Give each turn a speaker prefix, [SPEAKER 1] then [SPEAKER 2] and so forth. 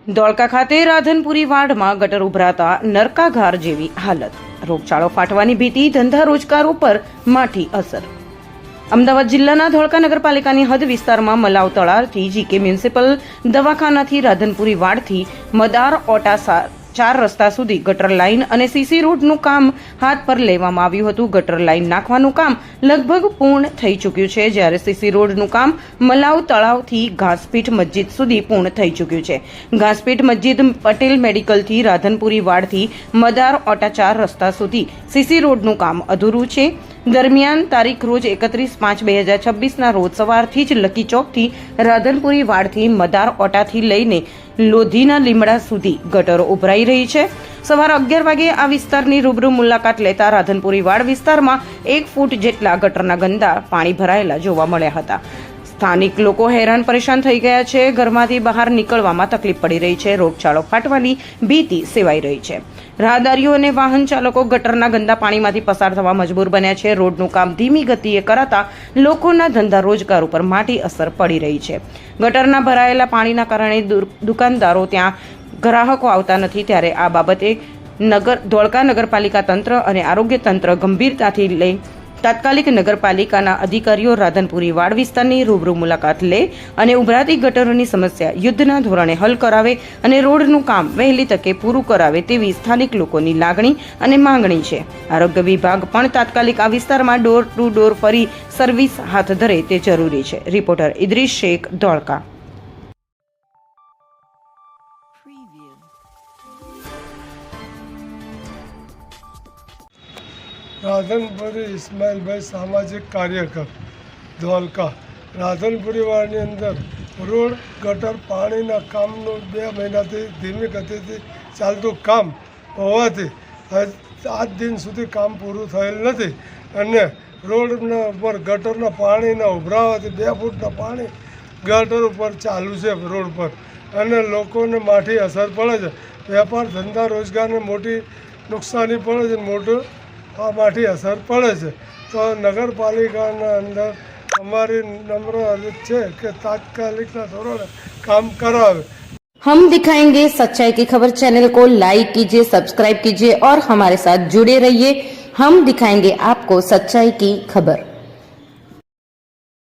[SPEAKER 1] ધોળકા ખાતે રાધનપુરી વાડમાં ગટર ઉભરાતા નરકાઘાર જેવી હાલત, રોગચાળો ફાટવાની ભીતિ, ધંધા રોજગાર ઉપર માઠી અસર. અમદાવાદ જિલ્લાના ધોળકા નગરપાલિકાની હદ વિસ્તારમાં મલાવ તળાવથી જીકે મ્યુનિસિપલ દવાખાનાથી રાધનપુરી વાડથી મદાર ઓટા 4 રસ્તા સુધી ગટર લાઇન અને સીસી રોડનું કામ હાથ પર લેવામાં આવ્યું હતું. ગટર લાઇન નાખવાનું કામ લગભગ પૂર્ણ થઈ ચૂક્યું છે, જ્યારે સીસી રોડનું કામ મલાવ તળાવથી ઘાસપીઠ મસ્જિદ સુધી પૂર્ણ થઈ ચૂક્યું છે. ઘાસપીઠ મસ્જિદ પટેલ મેડિકલથી રાધનપુરી વાડથી મદાર ઓટા 4 રસ્તા સુધી સીસી રોડનું કામ અધૂરું છે. દરમિયાન તારીખ રોજ 31/5/2026ના રોજ સવારથી જ લકી ચોકથી રાધનપુરી વાડથી મદાર ઓટાથી લઈને લોધીના લીમડા સુધી ગટરો ઉભરાઈ રહી છે. સવારે 11 વાગે આ વિસ્તારની રૂબરૂ મુલાકાત લેતા રાધનપુરી વાડ વિસ્તારમાં 1 ફૂટ જેટલા ગટરના ગંદા પાણી ભરાયેલા જોવા મળ્યા હતા. સ્થાનિક લોકો હેરાન પરેશાન થઈ ગયા છે. ઘરમાંથી બહાર નીકળવામાં તકલીફ પડી રહી છે. રોગચાળો ફાટવાની ભીતિ સેવાઈ રહી છે. રાહદારીઓ અને વાહન ચાલકો ગટરના ગંદા પાણીમાંથી પસાર થવા મજબૂર બન્યા છે. રોડનું કામ ધીમી ગતિએ કરાતા લોકોના ધંધા રોજગાર ઉપર માઠી અસર પડી રહી છે. ગટરના ભરાયેલા પાણીના કારણે દુકાનદારો ત્યાં ગ્રાહકો આવતા નથી, ત્યારે આ બાબતે ધોળકા નગરપાલિકા તંત્ર અને આરોગ્ય તંત્ર ગંભીરતાથી લઈ તાત્કાલિક નગરપાલિકાના અધિકારીઓ રાધનપુરી વાડ વિસ્તારની રૂબરૂ મુલાકાત લે અને ઉભરાતી ગટરોની સમસ્યા યુદ્ધના ધોરણે હલ કરાવે અને રોડનું કામ વહેલી તકે પૂરું કરાવે તેવી સ્થાનિક લોકોની લાગણી અને માંગણી છે. આરોગ્ય વિભાગ પણ તાત્કાલિક આ વિસ્તારમાં ડોર ટુ ડોર ફરી સર્વિસ હાથ ધરે તે જરૂરી છે. રિપોર્ટર ઇદ્રીસ શેખ, ધોળકા.
[SPEAKER 2] રાધનપુરી ઇસ્માઇલભાઈ, સામાજિક કાર્યકર, ધોળકા. રાધનપુરી વાડની અંદર રોડ ગટર પાણીના કામનું 2 મહિનાથી ધીમી ગતિથી ચાલતું કામ હોવાથી આજ દિન સુધી કામ પૂરું થયેલ નથી અને રોડના ઉપર ગટરના પાણીના ઉભરાવાથી 2 ફૂટના પાણી ગટર ઉપર ચાલુ છે રોડ પર અને લોકોને માઠી અસર પડે છે. વેપાર ધંધા રોજગારને મોટી નુકસાની પડે છે, મોટું આ માઠી અસર પડે છે. તો નગરપાલિકાના અંદર અમારી નમ્ર અરજ છે કે તાત્કાલિકના ધોરણે કામ કરાવે.
[SPEAKER 1] हम दिखाएंगे सच्चाई की खबर चैनल को लाइक कीजिए, सब्सक्राइब कीजिए और हमारे साथ जुड़े रहिए. हम दिखाएंगे आपको सच्चाई की खबर.